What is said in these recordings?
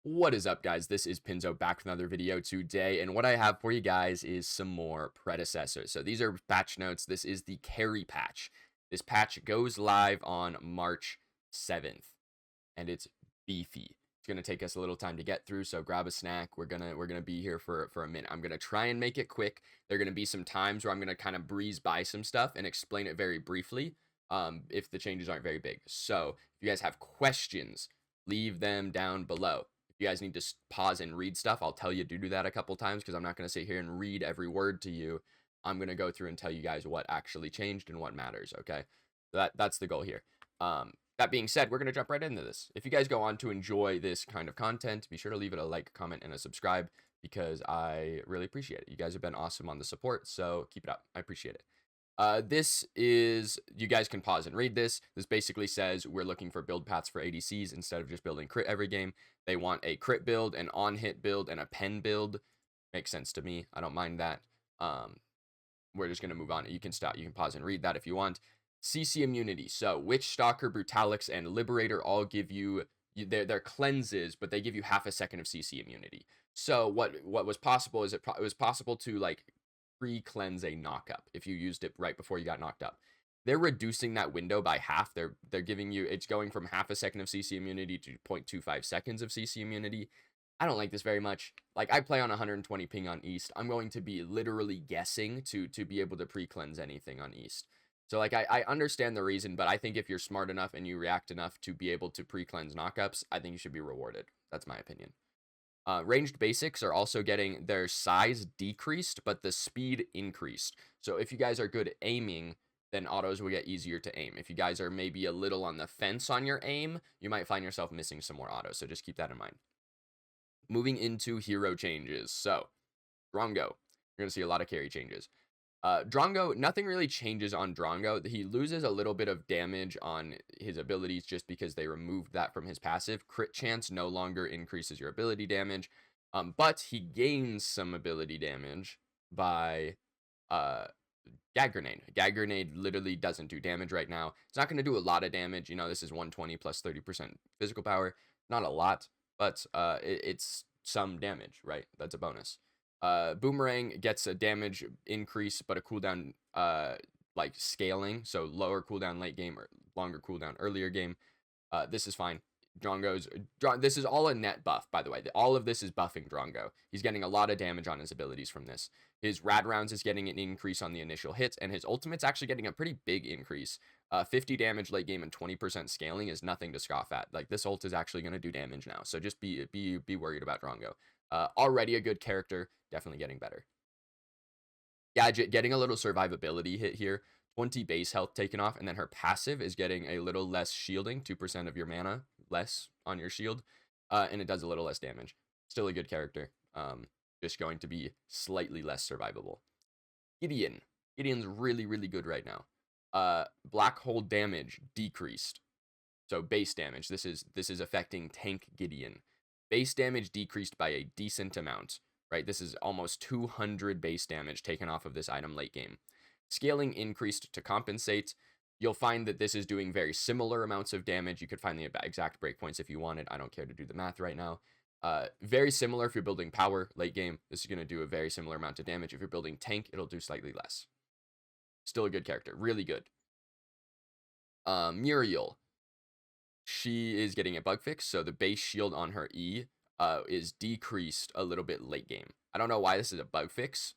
What is up, guys? This is Pinzo back with another video today, and what I have for you guys is some more Predecessor. So these are patch notes. This is the carry patch. This patch goes live on March 7th, and it's beefy. It's gonna take us a little time to get through, so grab a snack. We're gonna be here for a minute. I'm gonna try and make it quick. There are gonna be some times where I'm gonna kind of breeze by some stuff and explain it very briefly. If the changes aren't very big. So if you guys have questions, leave them down below. You guys need to pause and read stuff, I'll tell you to do that a couple times because I'm not going to sit here and read every word to you. I'm going to go through and tell you guys what actually changed and what matters, okay? That's the goal here. That being said, we're going to jump right into this. If you guys go on to enjoy this kind of content, be sure to leave it a like, comment, and a subscribe because I really appreciate it. You guys have been awesome on the support, so keep it up. I appreciate it. This is, you guys can pause and read this. This basically says we're looking for build paths for ADCs instead of just building crit every game. They want a crit build, an on-hit build, and a pen build. Makes sense to me. I don't mind that. We're just going to move on. You can stop. You can pause and read that if you want. CC immunity. So Witch Stalker, Brutalix, and Liberator all give you, they're cleanses, but they give you half a second of CC immunity. So what was possible is it was possible to like pre-cleanse a knockup if you used it right before you got knocked up. They're reducing that window by half. They're giving you, it's going from half a second of CC immunity to 0.25 seconds of CC immunity. I don't like this very much. Like, I play on 120 ping on East. I'm going to be literally guessing to be able to pre-cleanse anything on East. So like I understand the reason, but I think if you're smart enough and you react enough to be able to pre-cleanse knockups, I think you should be rewarded. That's my opinion. Ranged basics are also getting their size decreased, but the speed increased. So if you guys are good at aiming, then autos will get easier to aim. If you guys are maybe a little on the fence on your aim, you might find yourself missing some more autos. So just keep that in mind. Moving into hero changes. So Drongo, you're going to see a lot of carry changes. Drongo, nothing really changes on Drongo. He loses a little bit of damage on his abilities just because they removed that from his passive. Crit chance no longer increases your ability damage, but he gains some ability damage by Gag Grenade. Gag Grenade literally doesn't do damage right now. It's not going to do a lot of damage. You know, this is 120 plus 30% physical power. Not a lot, but it's some damage, right? That's a bonus. Boomerang gets a damage increase, but a cooldown like scaling, so lower cooldown late game or longer cooldown earlier game. This is fine. This is all a net buff, by the way. All of this is buffing Drongo. He's getting a lot of damage on his abilities from this. His rad rounds is getting an increase on the initial hits, and his ultimate's actually getting a pretty big increase. 50 damage late game and 20% scaling is nothing to scoff at. Like, this ult is actually going to do damage now, so just be worried about Drongo. Already a good character, definitely getting better. Gadget getting a little survivability hit here. 20 base health taken off, and then her passive is getting a little less shielding, 2% of your mana less on your shield, and it does a little less damage. Still a good character, just going to be slightly less survivable. Gideon's really, really good right now. Black hole damage decreased. So base damage, this is affecting tank Gideon. Base damage decreased by a decent amount, right? This is almost 200 base damage taken off of this item late game. Scaling increased to compensate. You'll find that this is doing very similar amounts of damage. You could find the exact breakpoints if you wanted. I don't care to do the math right now. Very similar if you're building power late game. This is going to do a very similar amount of damage. If you're building tank, it'll do slightly less. Still a good character. Really good. Muriel. She is getting a bug fix, so the base shield on her E is decreased a little bit late game. I don't know why this is a bug fix.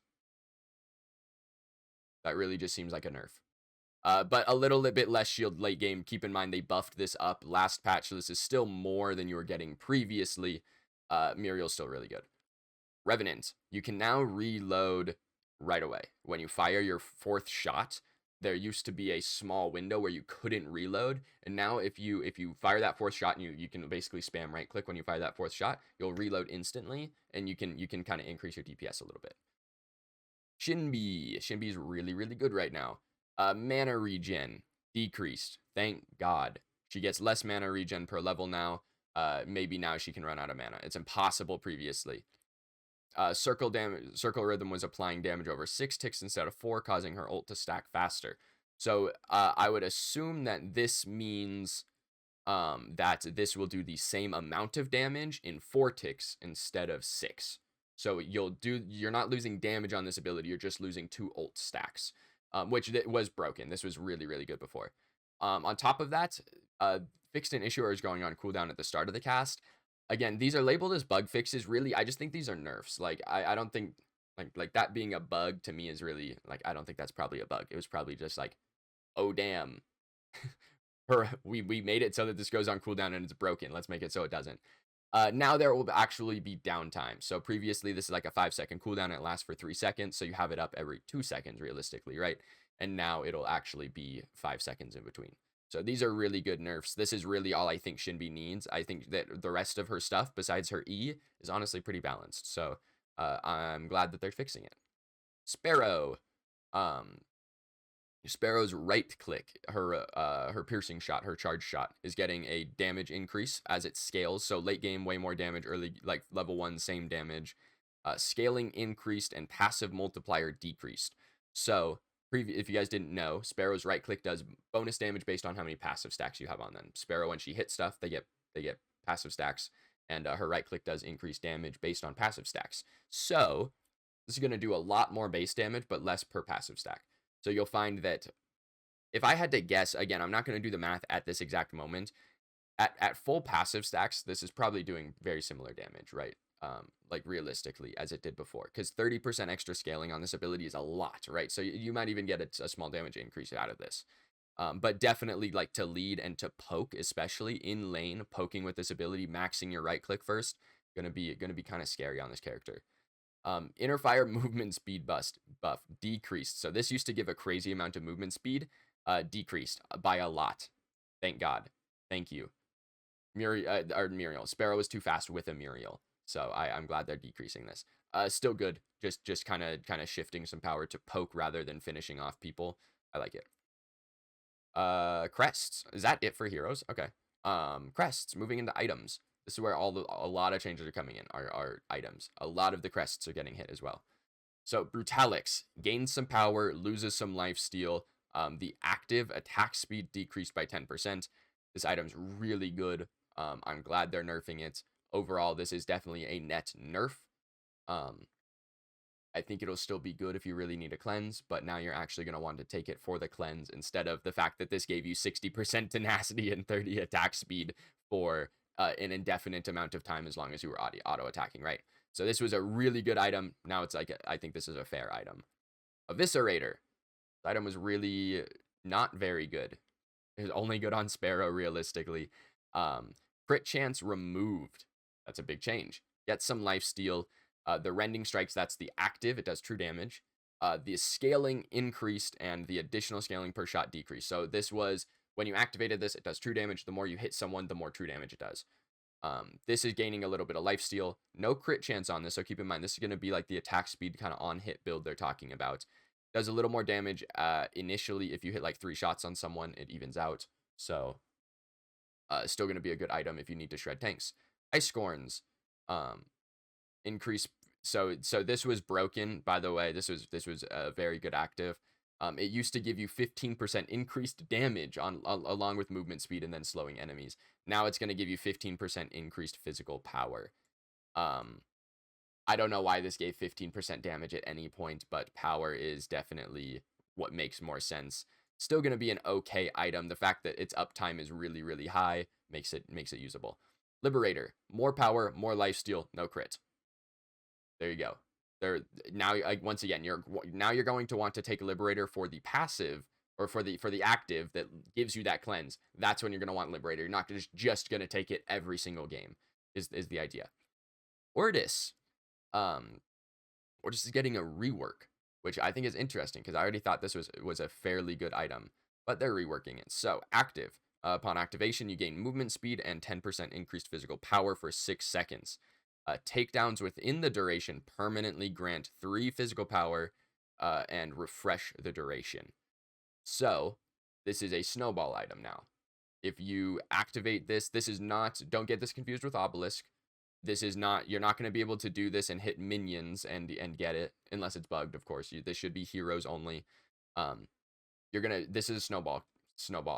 That really just seems like a nerf. But a little bit less shield late game. Keep in mind they buffed this up last patch, so this is still more than you were getting previously. Muriel's still really good. Revenant, you can now reload right away. When you fire your 4th shot, there used to be a small window where you couldn't reload, and now if you fire that 4th shot and you can basically spam right click when you fire that 4th shot, you'll reload instantly, and you can kind of increase your DPS a little bit. Shinbi's really, really good right now. Mana regen decreased. Thank God. She gets less mana regen per level now. Maybe now she can run out of mana. It's impossible previously. Circle Rhythm was applying damage over 6 ticks instead of 4, causing her ult to stack faster. So I would assume that this means that this will do the same amount of damage in 4 ticks instead of 6. So you're not losing damage on this ability, you're just losing 2 ult stacks, which was broken. This was really, really good before. On top of that, fixed an issue is going on cooldown at the start of the cast. Again, these are labeled as bug fixes. Really, I just think these are nerfs. Like, I don't think, like that being a bug to me is really, like, I don't think that's probably a bug. It was probably just like, oh, damn. We made it so that this goes on cooldown and it's broken. Let's make it so it doesn't. Now there will actually be downtime. So previously, this is like a 5-second cooldown. And it lasts for 3 seconds. So you have it up every 2 seconds, realistically, right? And now it'll actually be 5 seconds in between. So these are really good nerfs. This is really all I think Shinbi needs. I think that the rest of her stuff, besides her E, is honestly pretty balanced. So I'm glad that they're fixing it. Sparrow. Sparrow's right click, her piercing shot, her charge shot, is getting a damage increase as it scales. So late game, way more damage. Early, like level 1, same damage. Scaling increased and passive multiplier decreased. So if you guys didn't know, Sparrow's right click does bonus damage based on how many passive stacks you have on them. Sparrow, when she hits stuff, they get passive stacks, and her right click does increase damage based on passive stacks. So this is going to do a lot more base damage, but less per passive stack. So you'll find that if I had to guess, again, I'm not going to do the math at this exact moment. At full passive stacks, this is probably doing very similar damage, right? Like realistically, as it did before. Because 30% extra scaling on this ability is a lot, right? So you might even get a small damage increase out of this. But definitely, like, to lead and to poke, especially in lane, poking with this ability, maxing your right click first, gonna be kind of scary on this character. Inner fire movement speed buff decreased. So this used to give a crazy amount of movement speed, decreased by a lot. Thank God. Thank you. Muriel. Sparrow is too fast with a Muriel. So I'm glad they're decreasing this. Still good. Just kind of shifting some power to poke rather than finishing off people. I like it. Crests. Is that it for heroes? Okay. Crests. Moving into items. This is where a lot of changes are coming in, are items. A lot of the crests are getting hit as well. So Brutalix gains some power, loses some lifesteal. The active attack speed decreased by 10%. This item's really good. I'm glad they're nerfing it. Overall, this is definitely a net nerf. I think it'll still be good if you really need a cleanse, but now you're actually going to want to take it for the cleanse instead of the fact that this gave you 60% tenacity and 30 attack speed for an indefinite amount of time as long as you were auto attacking, right? So this was a really good item. Now it's like, I think this is a fair item. Eviscerator. The item was really not very good. It was only good on Sparrow, realistically. Crit chance removed. That's a big change. Get some lifesteal. The rending strikes, that's the active. It does true damage. The scaling increased and the additional scaling per shot decreased. So this was, when you activated this, it does true damage. The more you hit someone, the more true damage it does. This is gaining a little bit of lifesteal. No crit chance on this, so keep in mind, this is going to be like the attack speed kind of on-hit build they're talking about. Does a little more damage initially. If you hit like 3 shots on someone, it evens out. So still going to be a good item if you need to shred tanks. Ice Scorns. Increase. So this was broken, by the way. This was a very good active. It used to give you 15% increased damage along with movement speed and then slowing enemies. Now it's going to give you 15% increased physical power. I don't know why this gave 15% damage at any point, but power is definitely what makes more sense. Still going to be an okay item. The fact that its uptime is really, really high makes it usable. Liberator. More power, more lifesteal, no crit. There you go. Now, once again, you're going to want to take Liberator for the passive, or for the active that gives you that cleanse. That's when you're going to want Liberator. You're not just going to take it every single game, is the idea. Ortis. Ortis is getting a rework, which I think is interesting because I already thought this was a fairly good item, but they're reworking it. So active. Upon activation, you gain movement speed and 10% increased physical power for 6 seconds. Takedowns within the duration permanently grant 3 physical power and refresh the duration. So this is a snowball item now. If you activate this is not, don't get this confused with Obelisk. This is not, you're not going to be able to do this and hit minions and get it, unless it's bugged, of course. This should be heroes only. This is a snowball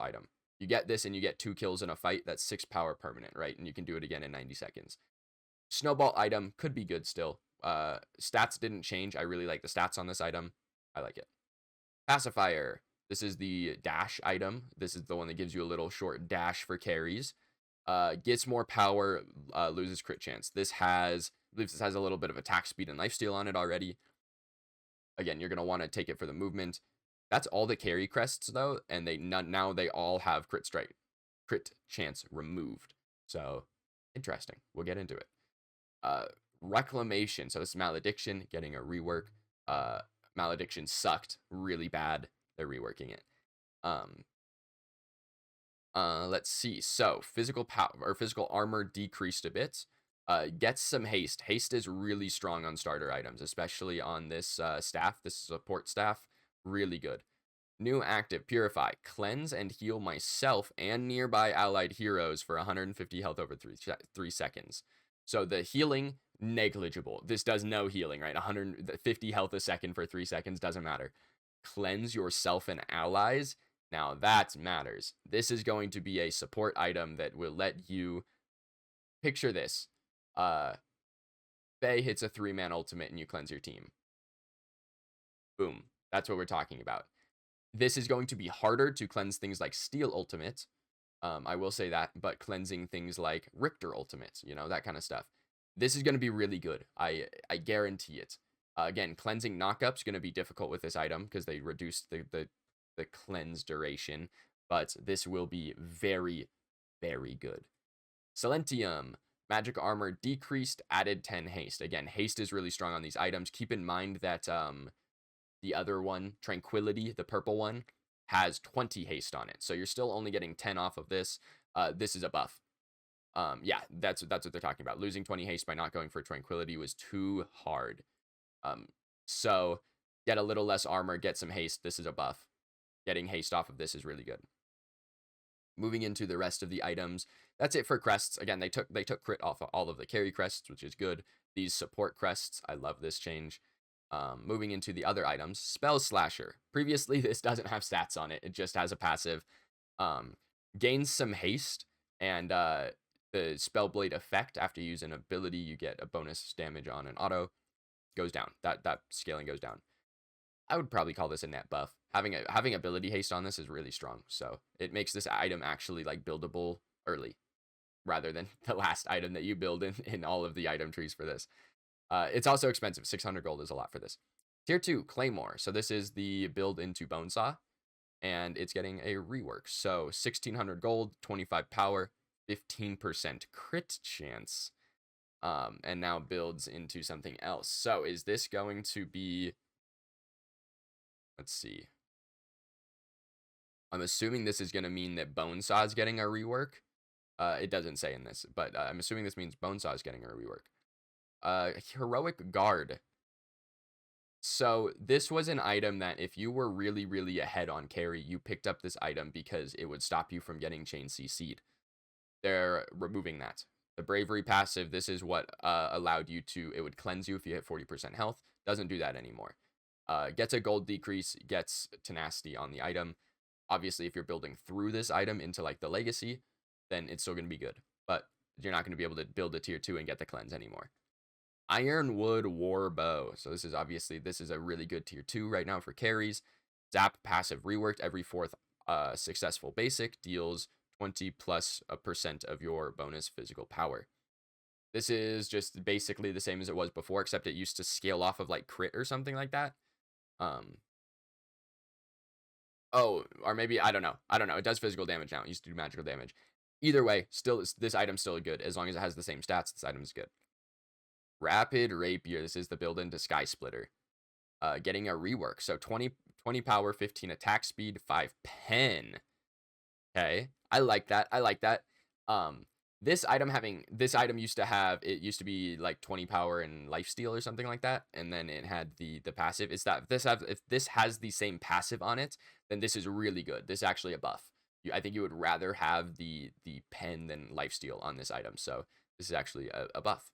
item. You get this and you get 2 kills in a fight. That's 6 power permanent, right? And you can do it again in 90 seconds. Snowball item could be good still. Stats didn't change. I really like the stats on this item. I like it. Pacifier. This is the dash item. This is the one that gives you a little short dash for carries. Gets more power, loses crit chance. This has a little bit of attack speed and lifesteal on it already. Again, you're going to want to take it for the movement. That's all the carry crests though, and now they all have crit chance removed. So interesting. We'll get into it. Reclamation. So this is Malediction getting a rework. Malediction sucked really bad. They're reworking it. Let's see. So physical power or physical armor decreased a bit. Gets some haste. Haste is really strong on starter items, especially on this staff, this support staff. Really good. New active, Purify. Cleanse and heal myself and nearby allied heroes for 150 health over 3 seconds. So the healing, negligible. This does no healing, right? 150 health a second for 3 seconds, doesn't matter. Cleanse yourself and allies. Now that matters. This is going to be a support item that will let you picture this. Faye hits a 3-man ultimate and you cleanse your team. Boom. That's what we're talking about. This is going to be harder to cleanse things like Steel Ultimate. I will say that, but cleansing things like Richter Ultimate, that kind of stuff. This is going to be really good. I guarantee it. Again, cleansing knockups going to be difficult with this item because they reduced the cleanse duration, but this will be very, very good. Silentium. Magic armor decreased, added 10 haste. Again, haste is really strong on these items. Keep in mind that the other one, Tranquility, the purple one, has 20 haste on it. So you're still only getting 10 off of this. This is a buff. Yeah, that's what they're talking about. Losing 20 haste by not going for Tranquility was too hard. So get a little less armor, get some haste. This is a buff. Getting haste off of this is really good. Moving into the rest of the items, that's it for crests. Again, they took crit off of all of the carry crests, which is good. These support crests, I love this change. Moving into the other items, Spell Slasher. Previously, this doesn't have stats on it. It just has a passive. Gains some haste, and the Spellblade effect, after you use an ability, you get a bonus damage on an auto. Goes down. That scaling goes down. I would probably call this a net buff. Having ability haste on this is really strong, so it makes this item actually like buildable early, rather than the last item that you build in all of the item trees for this. It's also expensive. 600 gold is a lot for this. Tier 2, Claymore. So this is the build into Bonesaw, and it's getting a rework. So 1600 gold, 25 power, 15% crit chance, and now builds into something else. So is this going to be... Let's see. I'm assuming this is going to mean that Bonesaw is getting a rework. It doesn't say in this, but I'm assuming this means Bonesaw is getting a rework. Heroic Guard. So this was an item that if you were really, really ahead on carry, you picked up this item because it would stop you from getting Chain CC'd. They're removing that. The Bravery passive, this is what allowed you to, it would cleanse you if you hit 40% health. Doesn't do that anymore. Gets a gold decrease, gets tenacity on the item. Obviously, if you're building through this item into like the legacy, then it's still going to be good. But you're not going to be able to build a tier 2 and get the cleanse anymore. Ironwood War Bow. So this is a really good tier 2 right now for carries. Zap passive reworked every 4th successful basic deals 20+% of your bonus physical power. This is just basically the same as it was before, except it used to scale off of like crit or something like that. Oh, or maybe, I don't know. It does physical damage now. It used to do magical damage. Either way, still, this item's still good. As long as it has the same stats, this item is good. Rapid Rapier. This is the build into Sky Splitter. Getting a rework. So 20 power, 15 attack speed, 5 pen. Okay. I like that. This item used to be like 20 power and lifesteal or something like that, and then it had the passive. If this has the same passive on it, then this is really good. This is actually a buff. I think you would rather have the pen than lifesteal on this item, so this is actually a buff.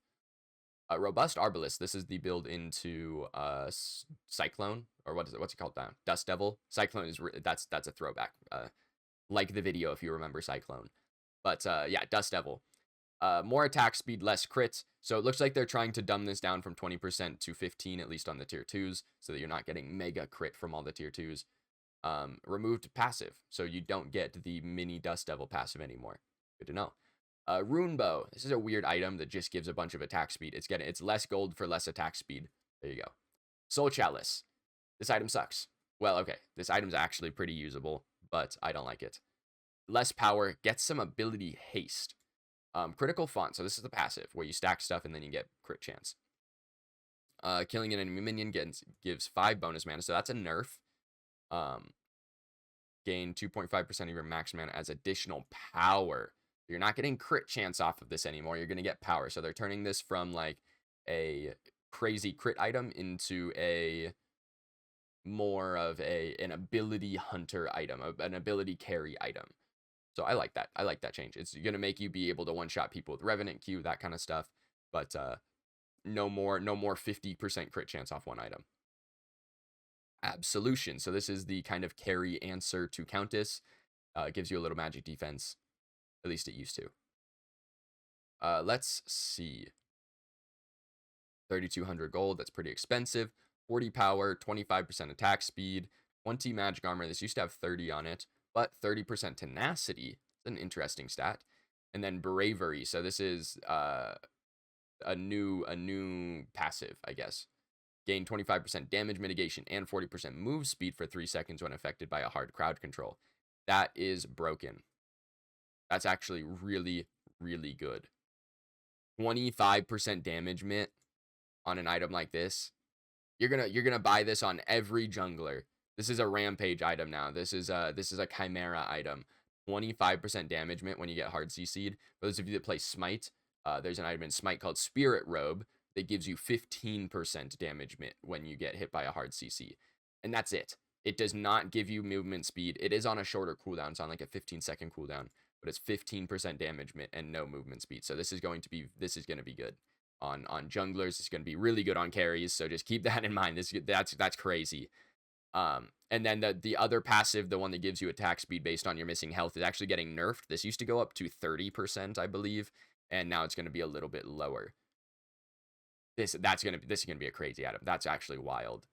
Robust Arbalist. This is the build into Cyclone, or what's it called now? Dust Devil. Cyclone is that's a throwback. like the video if you remember Cyclone. But yeah, Dust Devil. More attack speed, less crits. So it looks like they're trying to dumb this down from 20% to 15, at least on the tier 2s, so that you're not getting mega crit from all the tier 2s. Removed passive, so you don't get the mini Dust Devil passive anymore. Good to know. Rune Bow. This is a weird item that just gives a bunch of attack speed. It's less gold for less attack speed. There you go. Soul Chalice. This item sucks. Well, okay, this item's actually pretty usable, but I don't like it. Less power, gets some ability haste. Critical font. So this is the passive, where you stack stuff and then you get crit chance. Killing an enemy minion gives 5 bonus mana, so that's a nerf. Gain 2.5% of your max mana as additional power. You're not getting crit chance off of this anymore. You're going to get power. So they're turning this from like a crazy crit item into a more of an ability hunter item, an ability carry item. So I like that. I like that change. It's going to make you be able to one-shot people with Revenant Q, that kind of stuff. But no more 50% crit chance off one item. Absolution. So this is the kind of carry answer to Countess. It gives you a little magic defense. At least it used to. Let's see. 3,200 gold. That's pretty expensive. 40 power, 25% attack speed, 20 magic armor. This used to have 30 on it, but 30% tenacity. It's an interesting stat. And then bravery. So this is a new passive, I guess. Gain 25% damage mitigation and 40% move speed for 3 seconds when affected by a hard crowd control. That is broken. That's actually really, really good. 25% damage mit on an item like this. You're gonna buy this on every jungler. This is a rampage item now. This is a chimera item. 25% damage mint when you get hard CC'd. For those of you that play Smite, there's an item in Smite called Spirit Robe that gives you 15% damage mint when you get hit by a hard CC. And that's it. It does not give you movement speed. It is on a shorter cooldown. It's on like a 15-second cooldown, but it's 15% damage mint and no movement speed. So this is going to be good. On junglers, it's going to be really good on carries, so just keep that in mind. That's crazy. And then the other passive, the one that gives you attack speed based on your missing health, is actually getting nerfed. This used to go up to 30%, I believe, and now it's going to be a little bit lower. This is going to be a crazy item. That's actually wild.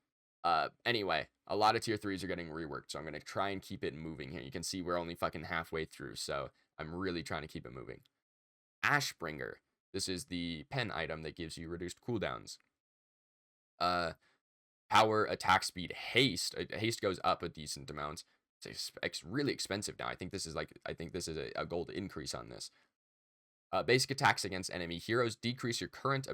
Anyway, a lot of tier 3s are getting reworked, so I'm going to try and keep it moving here. You can see we're only fucking halfway through, so I'm really trying to keep it moving. Ashbringer. This is the pen item that gives you reduced cooldowns. Power, attack speed, haste. Haste goes up a decent amount. It's really expensive now. I think this is a gold increase on this. Basic attacks against enemy heroes decrease your current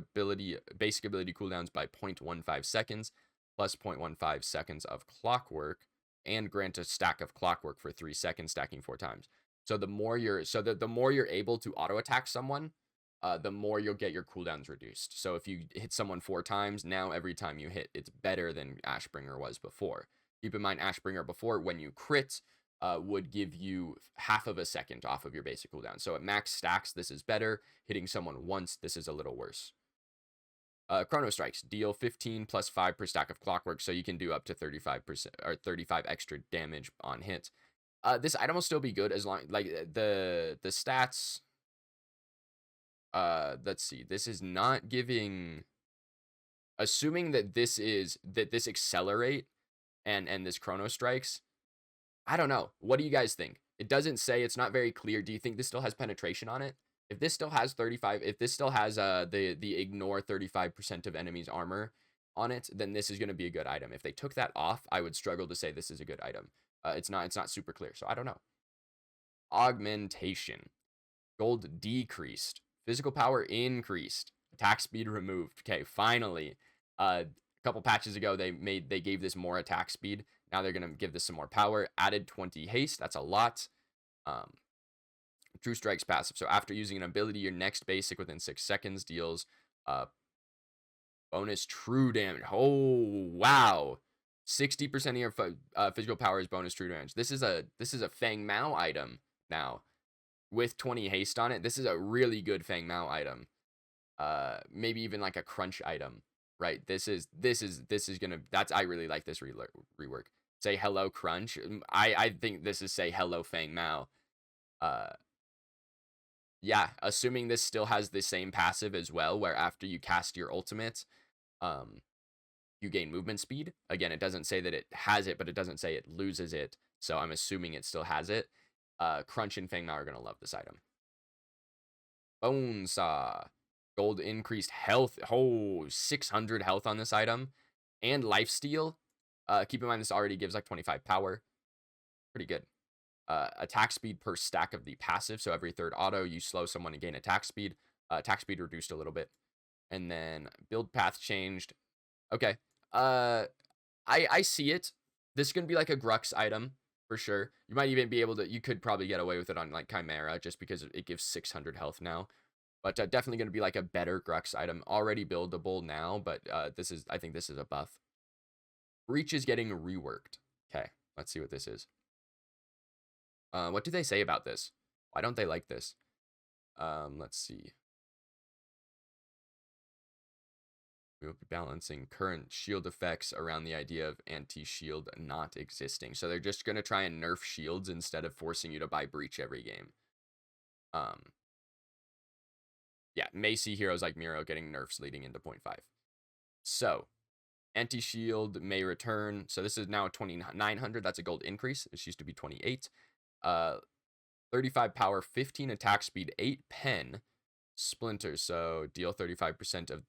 basic ability cooldowns by 0.15 seconds, plus 0.15 seconds of clockwork, and grant a stack of clockwork for 3 seconds, stacking 4 times. So the more you're able to auto attack someone, the more you'll get your cooldowns reduced. So if you hit someone 4 times, now every time you hit, it's better than Ashbringer was before. Keep in mind, Ashbringer before, when you crit, would give you half of a second off of your basic cooldown. So at max stacks, this is better. Hitting someone once, this is a little worse. Chrono Strikes deal 15 plus 5 per stack of clockwork, so you can do up to 35% or 35 extra damage on hit. This item will still be good as long like the stats. Let's see. This is not giving. Assuming that this accelerate and this Chrono Strikes. I don't know. What do you guys think? It doesn't say. It's not very clear. Do you think this still has penetration on it? If this still has 35, if this still has the ignore 35% of enemies armor on it, then this is going to be a good item. If they took that off, I would struggle to say this is a good item. It's not super clear, so I don't know. Augmentation. Gold decreased. Physical power increased. Attack speed removed. Okay, finally. A couple patches ago, they gave this more attack speed. Now they're going to give this some more power. Added 20 haste. That's a lot. True Strike's passive. So after using an ability, your next basic within 6 seconds deals bonus true damage. Oh, wow. 60% of your physical power is bonus true damage. This is a Fang Mao item now. With 20 haste on it, this is a really good Fang Mao item. Maybe even like a crunch item, right? I really like this rework. Say hello, Crunch. I think this is say hello, Fang Mao. Uh, yeah, assuming this still has the same passive as well, where after you cast your ultimate, um, you gain movement speed. Again, it doesn't say that it has it, but it doesn't say it loses it. So I'm assuming it still has it. Crunch and Fang Mao are going to love this item. Bone Saw. Gold increased health. Oh, 600 health on this item. And lifesteal. Keep in mind, this already gives like 25 power. Pretty good. Attack speed per stack of the passive. So every third auto, you slow someone and gain attack speed. Attack speed reduced a little bit. And then build path changed. Okay. I see it. This is going to be like a Grux item for sure. You might even be able to, you could probably get away with it on like Chimera just because it gives 600 health now. But definitely going to be like a better Grux item. Already buildable now, but I think this is a buff. Breach is getting reworked. Okay, let's see what this is. What do they say about this? Why don't they like this? Let's see. We will be balancing current shield effects around the idea of anti-shield not existing. So they're just going to try and nerf shields instead of forcing you to buy Breach every game. Yeah, may see heroes like Miro getting nerfs leading into 0.5. So, anti-shield may return. So this is now 2,900. That's a gold increase. This used to be 28. 35 power, 15 attack speed, 8 pen. Splinters. So deal 35% of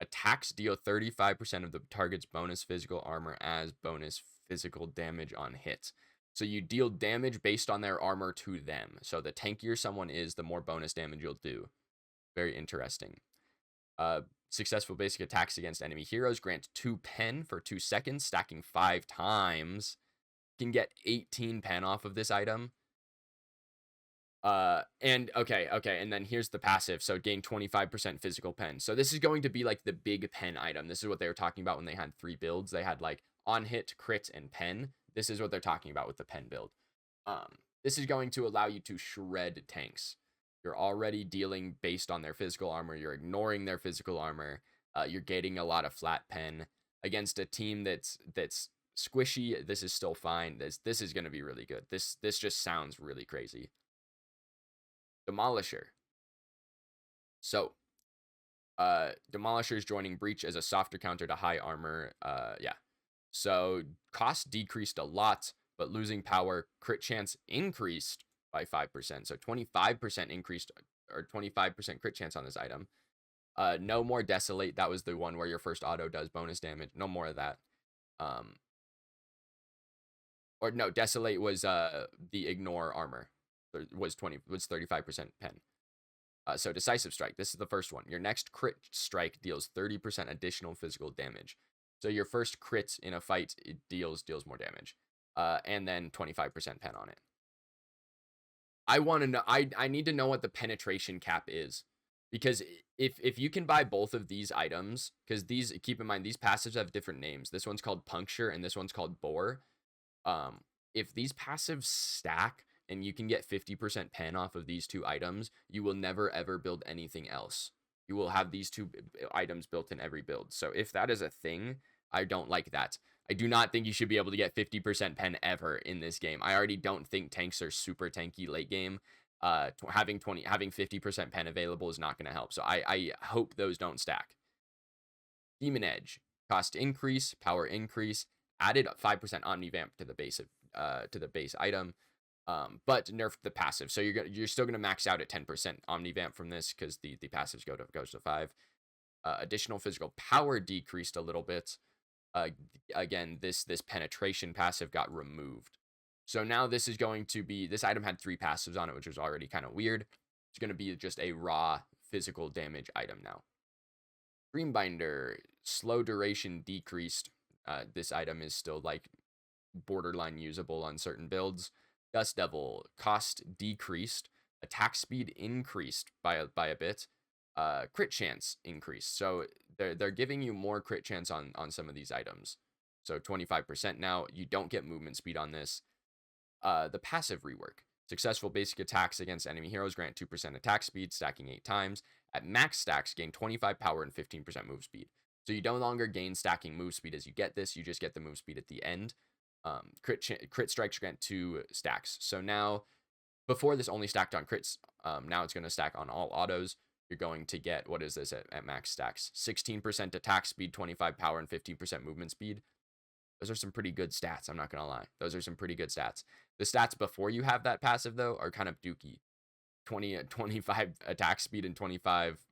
attacks. Deal 35% of the target's bonus physical armor as bonus physical damage on hit. So you deal damage based on their armor to them. So the tankier someone is, the more bonus damage you'll do. Very interesting. Successful basic attacks against enemy heroes grant 2 pen for 2 seconds, stacking 5 times. Can get 18 pen off of this item. And then here's the passive. So gain 25% physical pen. So this is going to be like the big pen item. This is what they were talking about when they had 3 builds. They had like on hit, crit, and pen. This is what they're talking about with the pen build. This is going to allow you to shred tanks. You're already dealing based on their physical armor. You're ignoring their physical armor. You're getting a lot of flat pen against a team that's squishy. This is still fine. This is going to be really good. This just sounds really crazy. Demolisher. So, Demolisher is joining Breach as a softer counter to high armor. Yeah. So cost decreased a lot, but losing power, crit chance increased by 5%. So 25% increased, or 25% crit chance on this item. No more Desolate. That was the one where your first auto does bonus damage. No more of that. Or no, Desolate was the ignore armor. Was 35% pen. So Decisive Strike. This is the first one. Your next crit strike deals 30% additional physical damage. So your first crit in a fight, it deals more damage. And then 25% pen on it. I want to know. I need to know what the penetration cap is, because if you can buy both of these items, because these, keep in mind, these passives have different names. This one's called Puncture and this one's called Bore. If these passives stack and you can get 50% pen off of these 2 items, you will never ever build anything else. You will have these 2 items built in every build. So if that is a thing, I don't like that. I do not think you should be able to get 50% pen ever in this game. I already don't think tanks are super tanky late game. Having 50% pen available is not going to help. So I hope those don't stack. Demon Edge. Cost increase, power increase, added 5% Omnivamp to the base item. But nerfed the passive. So you're still gonna max out at 10% Omnivamp from this, because the passives goes to 5. Additional physical power decreased a little bit. Again, this penetration passive got removed. So now this is going to be, this item had 3 passives on it, which was already kind of weird. It's gonna be just a raw physical damage item now. Dreambinder, slow duration decreased. This item is still like borderline usable on certain builds. Dust Devil, cost decreased, attack speed increased by a bit, crit chance increased. So they're giving you more crit chance on some of these items. So 25% now. You don't get movement speed on this. The passive rework. Successful basic attacks against enemy heroes grant 2% attack speed, stacking 8 times. At max stacks, gain 25 power and 15% move speed. So you no longer gain stacking move speed as you get this. You just get the move speed at the end. Crit strikes grant 2 stacks. So now, before this only stacked on crits, now it's going to stack on all autos. You're going to get, what is this at max stacks? 16% attack speed, 25 power, and 15% movement speed. Those are some pretty good stats, I'm not going to lie. Those are some pretty good stats. The stats before you have that passive, though, are kind of dookie. 25 attack speed and 25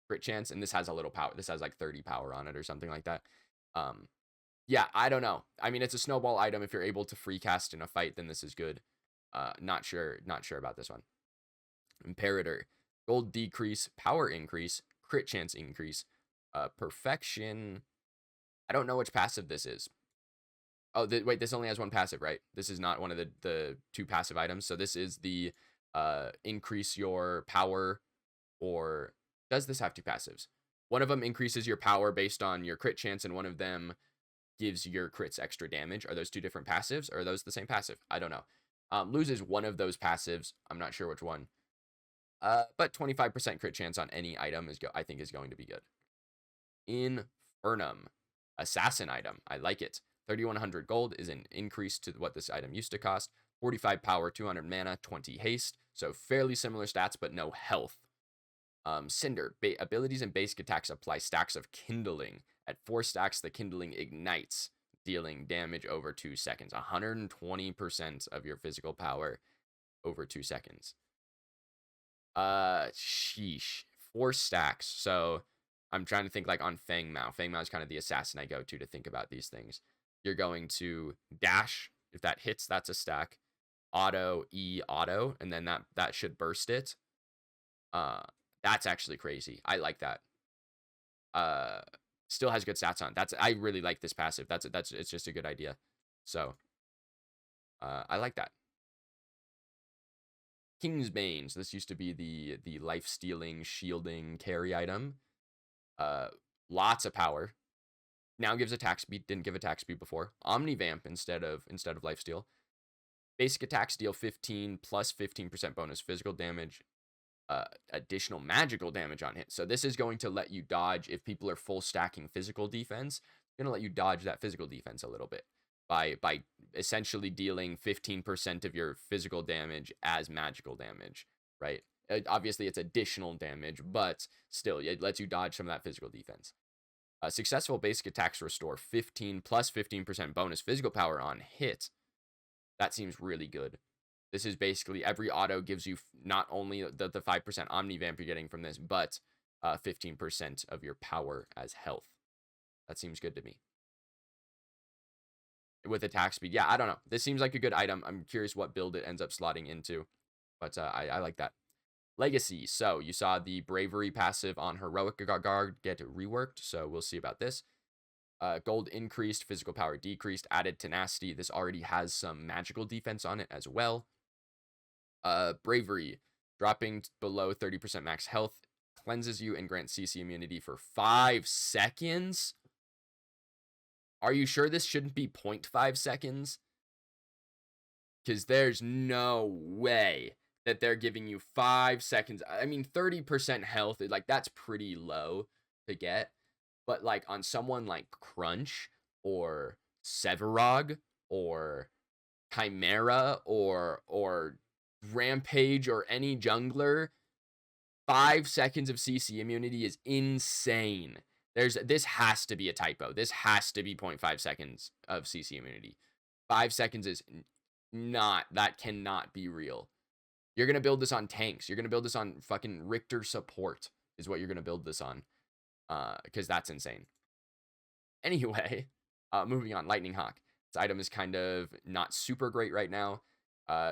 crit chance, and this has a little power. This has like 30 power on it or something like that. Yeah, I don't know. I mean, it's a snowball item. If you're able to free cast in a fight, then this is good. Not sure about this one. Imperator. Gold decrease, power increase, crit chance increase, perfection. I don't know which passive this is. Oh, wait, this only has one passive, right? This is not one of the 2 passive items. So this is the increase your power, or does this have 2 passives? One of them increases your power based on your crit chance, and one of them gives your crits extra damage. Are those 2 different passives, or are those the same passive? I don't know. Loses one of those passives. I'm not sure which one. But 25% crit chance on any item I think is going to be good. Infernum. Assassin item. I like it. 3,100 gold is an increase to what this item used to cost. 45 power, 200 mana, 20 haste. So fairly similar stats, but no health. Cinder. Abilities and basic attacks apply stacks of kindling. At 4 stacks, the kindling ignites, dealing damage over 2 seconds. 120% of your physical power over 2 seconds. Sheesh. 4 stacks. So I'm trying to think like on Fang Mao. Fang Mao is kind of the assassin I go to think about these things. You're going to dash. If that hits, that's a stack. Auto, E, auto, and then that should burst it. That's actually crazy. I like that. Still has good stats on. I really like this passive. It's just a good idea. So I like that. Kingsbane. So this used to be the life stealing, shielding carry item. Lots of power. Now gives attack speed. Didn't give attack speed before. Omnivamp instead of lifesteal. Basic attacks deal 15 plus 15% bonus physical damage. Additional magical damage on hit. So this is going to let you dodge if people are full stacking physical defense. It's going to let you dodge that physical defense a little bit by essentially dealing 15% of your physical damage as magical damage, right? Obviously, it's additional damage, but still, it lets you dodge some of that physical defense. Successful basic attacks restore 15 plus 15% bonus physical power on hit. That seems really good. This is basically every auto gives you not only the 5% Omnivamp you're getting from this, but 15% of your power as health. That seems good to me. With attack speed, yeah, I don't know. This seems like a good item. I'm curious what build it ends up slotting into, but I like that. Legacy. So you saw the bravery passive on heroic guard get reworked, so we'll see about this. Gold increased, physical power decreased, added tenacity. This already has some magical defense on it as well. Bravery, dropping below 30% max health, cleanses you and grants CC immunity for 5 seconds. Are you sure this shouldn't be 0.5 seconds? Because there's no way that they're giving you 5 seconds. I mean, 30% health, like, that's pretty low to get. But, like, on someone like Crunch or Severog or Chimera or Rampage or any jungler, 5 seconds of CC immunity is insane. This has to be a typo. This has to be 0.5 seconds of CC immunity. 5 seconds is not, that cannot be real. You're going to build this on tanks. You're going to build this on fucking Richter support is what you're going to build this on. Because that's insane. Anyway, moving on, Lightning Hawk. This item is kind of not super great right now.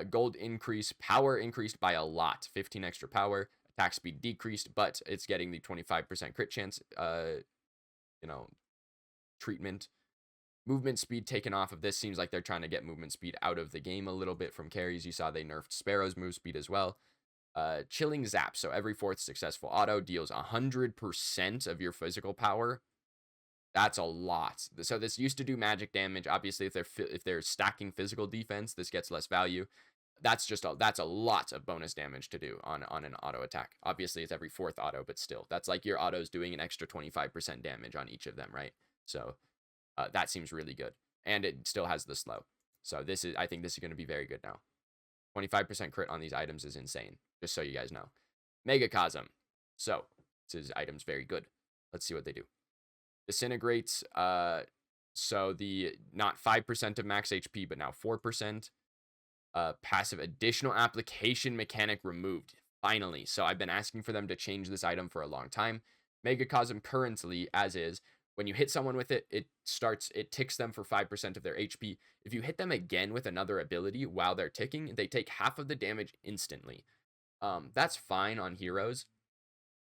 Gold increase, power increased by a lot. 15 extra power. Attack speed decreased, but it's getting the 25% crit chance, treatment. Movement speed taken off of this. Seems like they're trying to get movement speed out of the game a little bit from carries. You saw they nerfed Sparrow's move speed as well. Chilling Zap. So every 4th successful auto deals 100% of your physical power. That's a lot. So this used to do magic damage. Obviously, if they're stacking physical defense, this gets less value. that's a lot of bonus damage to do on an auto attack. Obviously, it's every 4th auto, but still, that's like your autos doing an extra 25% damage on each of them, right? So that seems really good, and it still has the slow. So I think this is going to be very good now. 25% crit on these items is insane, just so you guys know. Megacosm. So this item's very good. Let's see what they do. Disintegrates. So the not 5% of max HP, but now 4%. Passive additional application mechanic removed. Finally. So I've been asking for them to change this item for a long time. Megacosm currently, as is, when you hit someone with it, it ticks them for 5% of their HP. If you hit them again with another ability while they're ticking, they take half of the damage instantly. That's fine on heroes.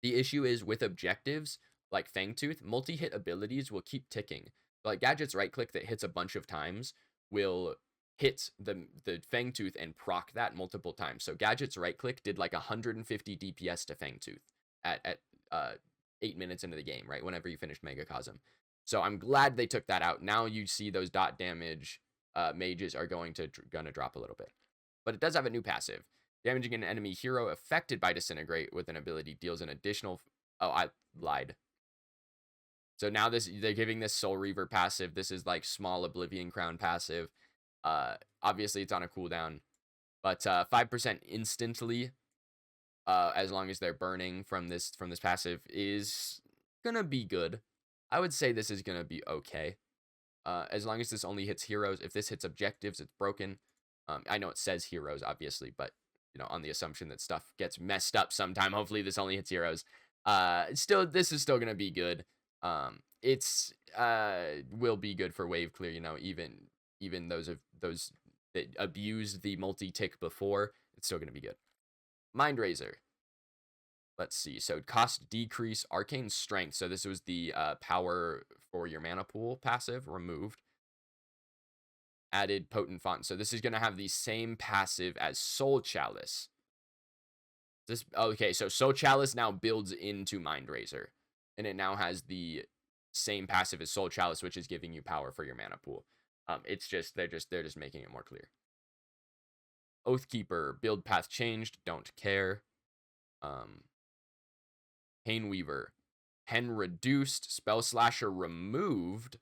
The issue is with objectives like Fangtooth, multi-hit abilities will keep ticking. Like Gadget's right click that hits a bunch of times will hit the Fangtooth and proc that multiple times. So Gadget's right click did like 150 DPS to Fangtooth at 8 minutes into the game, right? Whenever you finished Megacosm. So I'm glad they took that out. Now you see those dot damage mages are gonna drop a little bit. But it does have a new passive. Damaging an enemy hero affected by Disintegrate with an ability deals an additional... Oh, I lied. So now they're giving this Soul Reaver passive. This is like small Oblivion Crown passive. Obviously, it's on a cooldown. But 5% instantly, as long as they're burning from this passive, is going to be good. I would say this is going to be okay. As long as this only hits heroes. If this hits objectives, it's broken. I know it says heroes, obviously, but on the assumption that stuff gets messed up sometime, hopefully this only hits heroes. This is still gonna be good. It's will be good for wave clear. Even those that abused the multi-tick before, it's still gonna be good. Mind Razor. Let's see. So cost decrease, arcane strength. So this was the power for your mana pool passive removed. Added potent font. So this is going to have the same passive as Soul Chalice. Okay, so Soul Chalice now builds into Mind Razor, and it now has the same passive as Soul Chalice, which is giving you power for your mana pool. It's just they're just making it more clear. Oathkeeper build path changed. Don't care. Pain Weaver, pen reduced. Spell Slasher removed.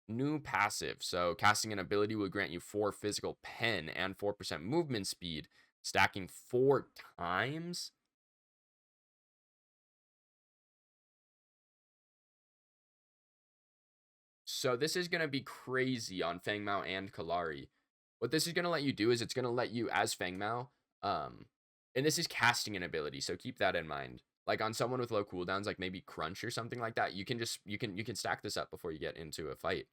New passive. So casting an ability will grant you 4 physical pen and 4% movement speed, stacking 4 times. So this is going to be crazy on Feng Mao and Kalari. What this is going to let you do is it's going to let you, as Feng Mao, and this is casting an ability, so keep that in mind. Like on someone with low cooldowns, like maybe Crunch or something like that, you can stack this up before you get into a fight.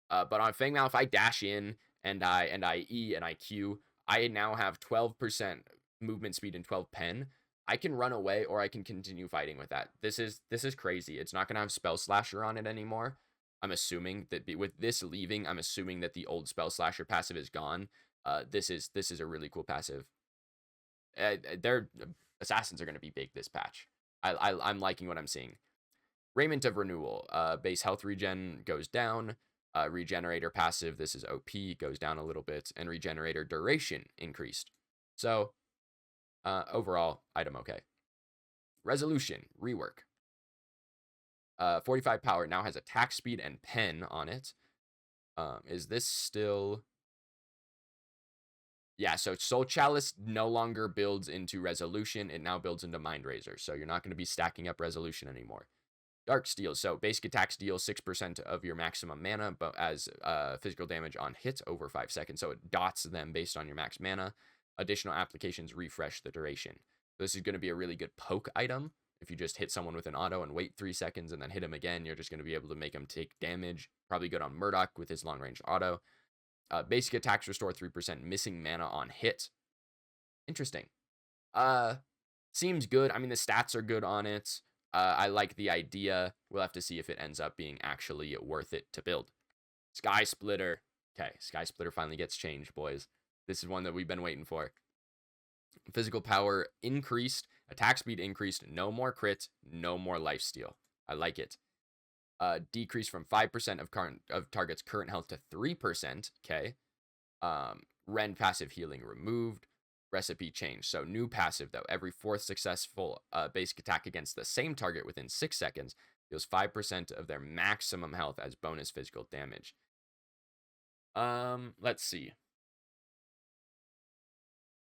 But on Feng Mao, if I dash in and I E and I Q, I now have 12% movement speed and 12 pen. I can run away or I can continue fighting with that. This is crazy. It's not gonna have Spell Slasher on it anymore. I'm assuming that with this leaving, I'm assuming that the old Spell Slasher passive is gone. This is a really cool passive. Their assassins are gonna be big this patch. I'm liking what I'm seeing. Raiment of Renewal. Base health regen goes down. Regenerator passive, this is OP, goes down a little bit, and regenerator duration increased. So overall, item okay. Resolution, rework. 45 power now has attack speed and pen on it. Is this still... Yeah, so Soul Chalice no longer builds into Resolution. It now builds into Mind Razor. So you're not going to be stacking up Resolution anymore. Dark Steel. So basic attacks deal 6% of your maximum mana, but as physical damage on hits over 5 seconds. So it dots them based on your max mana. Additional applications refresh the duration. This is going to be a really good poke item. If you just hit someone with an auto and wait 3 seconds and then hit him again, you're just going to be able to make him take damage. Probably good on Murdoch with his long-range auto. Basic attacks restore 3% missing mana on hit. Interesting. Seems good. I mean, the stats are good on it. I like the idea. We'll have to see if it ends up being actually worth it to build. Sky Splitter. Okay, Sky Splitter finally gets changed, boys. This is one that we've been waiting for. Physical power increased. Attack speed increased. No more crit. No more lifesteal. I like it. Decrease from 5% of target's current health to 3%. Okay. Rend passive healing removed. recipe change. So new passive, though. Every 4th successful basic attack against the same target within 6 seconds deals 5% of their maximum health as bonus physical damage. Let's see.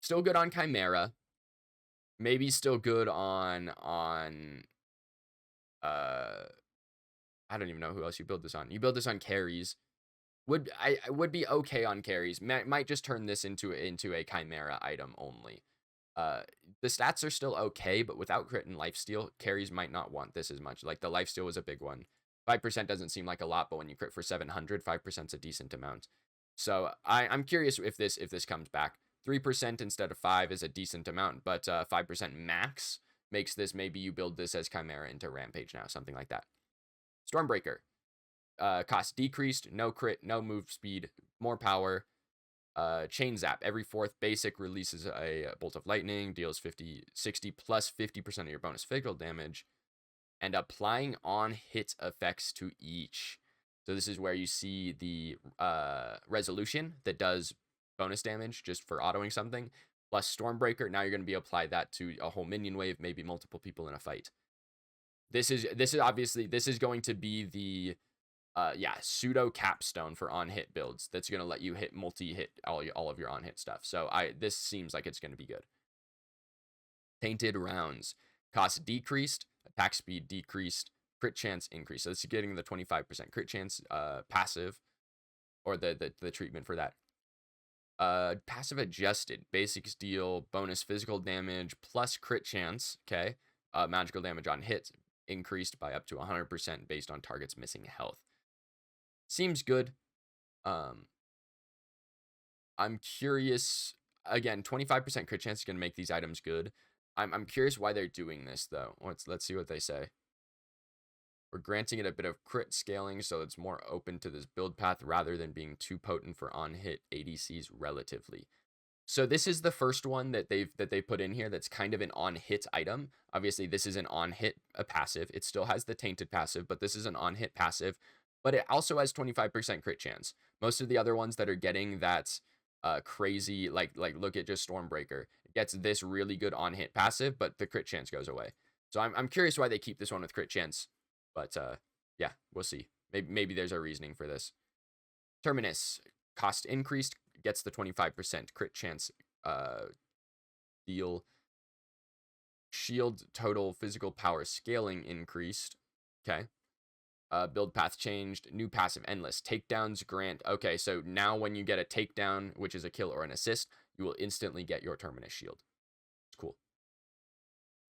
Still good on Chimera. Maybe still good on I don't even know who else you build this on. You build this on carries. I would be okay on carries. Might just turn this into a Chimera item only. The stats are still okay, but without crit and lifesteal, carries might not want this as much. Like the lifesteal was a big one. 5% doesn't seem like a lot, but when you crit for 700, 5% is a decent amount. So I'm curious if this comes back. 3% instead of 5 is a decent amount, but 5% max makes this, maybe you build this as Chimera into Rampage now, something like that. Stormbreaker. Cost decreased, no crit, no move speed, more power. Chain Zap. Every 4th basic releases a bolt of lightning, deals 60 plus 50% of your bonus physical damage, and applying on hit effects to each. So this is where you see the resolution that does bonus damage just for autoing something, plus Stormbreaker. Now you're going to be apply that to a whole minion wave, maybe multiple people in a fight. This is obviously, this is going to be the pseudo capstone for on hit builds. That's going to let you hit multi-hit all of your on hit stuff. So this seems like it's going to be good. Tainted Rounds. Cost decreased, attack speed decreased, crit chance increased. So this is getting the 25% crit chance passive, or the treatment for that. Passive adjusted. Basics deal bonus physical damage plus crit chance. Okay. Magical damage on hits increased by up to 100% based on target's missing health. Seems good. I'm curious. Again, 25% crit chance is going to make these items good. I'm curious why they're doing this, though. Let's see what they say. We're granting it a bit of crit scaling, so it's more open to this build path rather than being too potent for on-hit ADCs relatively. So this is the first one that they put in here that's kind of an on-hit item. Obviously, this is an on-hit passive. It still has the tainted passive, but this is an on-hit passive. But it also has 25% crit chance. Most of the other ones that are getting that crazy, like look at just Stormbreaker. It gets this really good on-hit passive, but the crit chance goes away. So I'm curious why they keep this one with crit chance. But yeah, we'll see. Maybe there's a reasoning for this. Terminus. Cost increased, gets the 25% crit chance deal. Shield total physical power scaling increased. Okay. Build path changed. New passive endless. Takedowns grant. Okay, so now when you get a takedown, which is a kill or an assist, you will instantly get your Terminus shield. It's cool.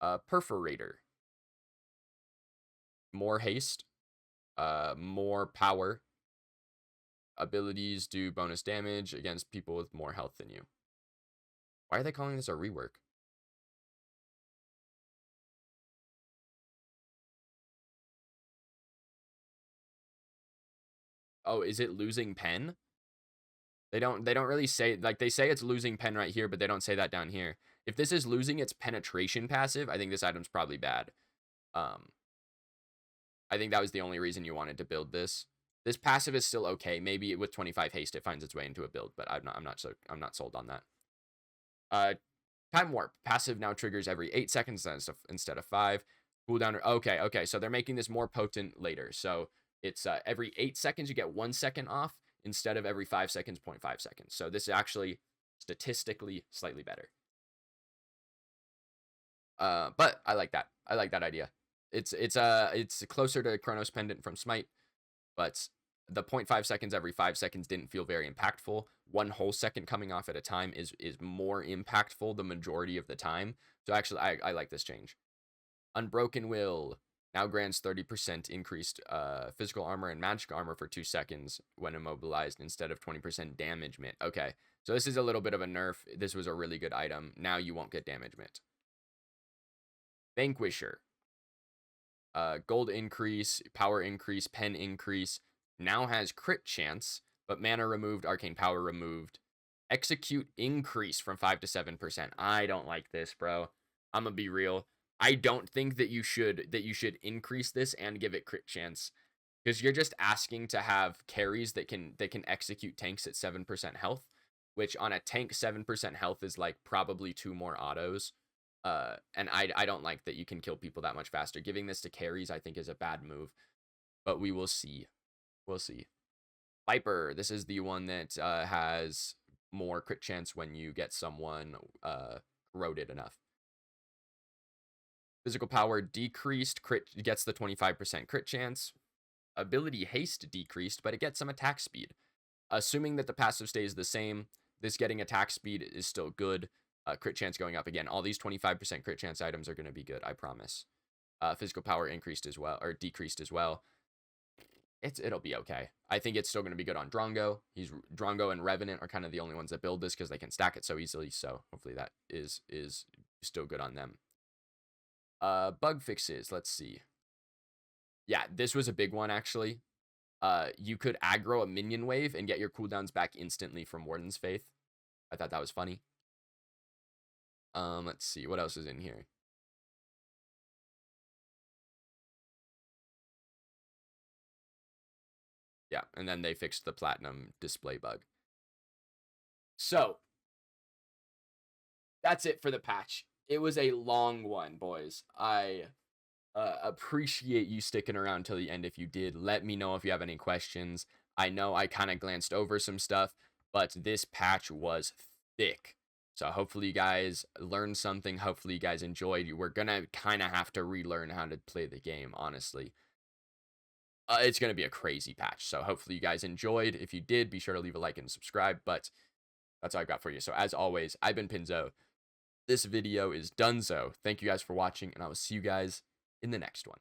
Perforator. More haste. More power. Abilities do bonus damage against people with more health than you. Why are they calling this a rework? Oh, is it losing pen? They don't really say, like, they say it's losing pen right here, but they don't say that down here. If this is losing its penetration passive, I think this item's probably bad. I think that was the only reason you wanted to build this. This passive is still okay. Maybe with 25 haste it finds its way into a build, but I'm not sold on that. Time warp. Passive now triggers every 8 seconds instead of 5. Cooldown. Okay. So they're making this more potent later. So it's every 8 seconds you get 1 second off instead of every 5 seconds, 0.5 seconds. So this is actually statistically slightly better. But I like that. I like that idea. It's closer to Chronos Pendant from Smite, but the 0.5 seconds every 5 seconds didn't feel very impactful. 1 whole second coming off at a time is more impactful the majority of the time. So actually, I like this change. Unbroken Will now grants 30% increased physical armor and magic armor for 2 seconds when immobilized instead of 20% damage mint. Okay, so this is a little bit of a nerf. This was a really good item. Now you won't get damage mint. Vanquisher. Gold increase, power increase, pen increase. Now has crit chance, but mana removed, arcane power removed. Execute increase from 5 to 7%. I don't like this, bro. I'm gonna be real. I don't think that you should increase this and give it crit chance, because you're just asking to have carries that can execute tanks at 7% health. which on a tank 7% health is like probably 2 more autos. And I don't like that you can kill people that much faster. Giving this to carries, I think, is a bad move. But we will see. We'll see. Viper, this is the one that has more crit chance when you get someone corroded enough. Physical power decreased, crit gets the 25% crit chance. Ability haste decreased, but it gets some attack speed. Assuming that the passive stays the same, this getting attack speed is still good. Crit chance going up again. All these 25% crit chance items are going to be good, I promise. Physical power increased as well, or decreased as well. It'll be okay. I think it's still going to be good on Drongo. Drongo and Revenant are kind of the only ones that build this because they can stack it so easily. So hopefully that is still good on them. Bug fixes. Let's see. Yeah, this was a big one actually. You could aggro a minion wave and get your cooldowns back instantly from Warden's Faith. I thought that was funny. Let's see what else is in here. Yeah, and then they fixed the platinum display bug. So that's it for the patch. It was a long one, boys. I appreciate you sticking around till the end if you did. Let me know if you have any questions. I know I kind of glanced over some stuff, but this patch was thick. So hopefully you guys learned something. Hopefully you guys enjoyed. We're going to kind of have to relearn how to play the game, honestly. It's going to be a crazy patch. So hopefully you guys enjoyed. If you did, be sure to leave a like and subscribe. But that's all I've got for you. So as always, I've been Pinzo. This video is donezo. Thank you guys for watching, and I will see you guys in the next one.